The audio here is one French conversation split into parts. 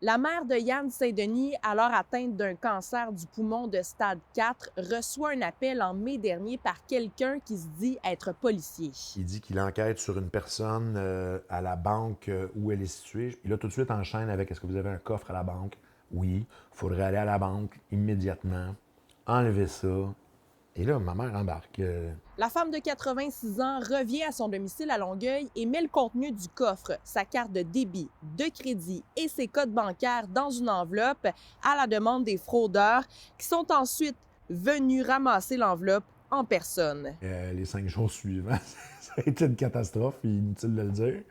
La mère de Yann Saint-Denis, alors atteinte d'un cancer du poumon de stade 4, reçoit un appel en mai dernier par quelqu'un qui se dit être policier. Il dit qu'il enquête sur une personne à la banque où elle est située. Il a tout de suite enchaîne avec est-ce que vous avez un coffre à la banque? Oui. Il faudrait aller à la banque immédiatement, enlever ça. Et là, ma mère embarque. La femme de 86 ans revient à son domicile à Longueuil et met le contenu du coffre, sa carte de débit, de crédit et ses codes bancaires dans une enveloppe à la demande des fraudeurs qui sont ensuite venus ramasser l'enveloppe en personne. Les 5 jours suivants, ça a été une catastrophe, inutile de le dire.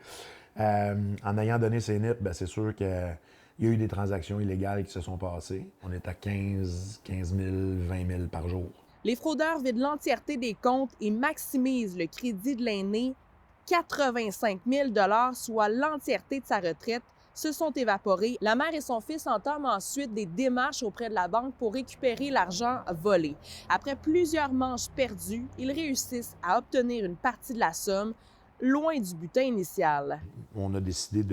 En ayant donné ces NIP, c'est sûr qu'il y a eu des transactions illégales qui se sont passées. On est à 15 000, 20 000 par jour. Les fraudeurs vident l'entièreté des comptes et maximisent le crédit de l'aîné. 85 000 soit l'entièreté de sa retraite, se sont évaporés. La mère et son fils entament ensuite des démarches auprès de la banque pour récupérer l'argent volé. Après plusieurs manches perdues, ils réussissent à obtenir une partie de la somme, loin du butin initial. On a décidé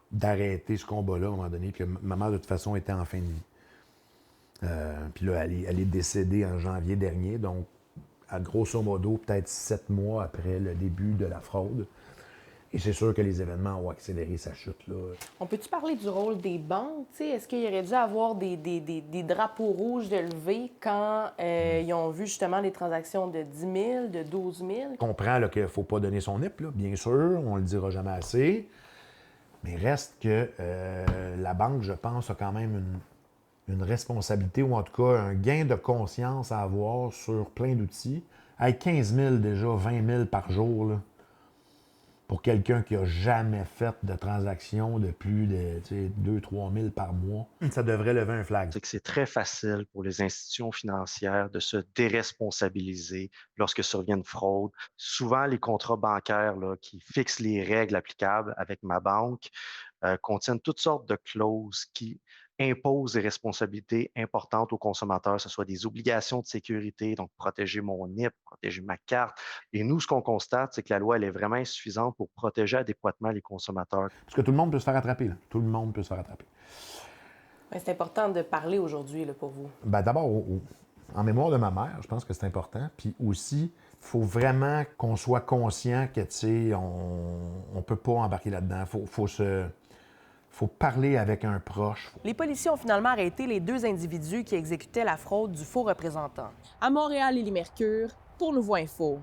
d'arrêter ce combat-là à un moment donné, puis ma mère, de toute façon, était en fin de vie. Puis là, elle est décédée en janvier dernier, donc à grosso modo, peut-être 7 mois après le début de la fraude. Et c'est sûr que les événements ont accéléré sa chute, là. On peut-tu parler du rôle des banques? Est-ce qu'il aurait dû avoir des drapeaux rouges de lever quand ils ont vu justement les transactions de 10 000, de 12 000? Je comprends là, qu'il ne faut pas donner son NIP, là, bien sûr, on ne le dira jamais assez. Mais reste que la banque, je pense, a quand même une responsabilité, ou en tout cas un gain de conscience à avoir sur plein d'outils. Avec 15 000 déjà, 20 000 par jour, là, pour quelqu'un qui n'a jamais fait de transaction de plus de 2 000 à 3 000 par mois, ça devrait lever un flag. C'est que c'est très facile pour les institutions financières de se déresponsabiliser lorsque survient une fraude. Souvent, les contrats bancaires là, qui fixent les règles applicables avec ma banque contiennent toutes sortes de clauses qui imposent des responsabilités importantes aux consommateurs, que ce soit des obligations de sécurité, donc protéger mon NIP, protéger ma carte. Et nous, ce qu'on constate, c'est que la loi, elle est vraiment insuffisante pour protéger adéquatement les consommateurs. Parce que tout le monde peut se faire attraper, là. Tout le monde peut se faire attraper. Ouais, c'est important de parler aujourd'hui là, pour vous. D'abord, en mémoire de ma mère, je pense que c'est important. Puis aussi, il faut vraiment qu'on soit conscient que, tu sais, on peut pas embarquer là-dedans. Faut parler avec un proche. Les policiers ont finalement arrêté les 2 individus qui exécutaient la fraude du faux représentant. À Montréal, Élie Mercure, pour Nouveau Info.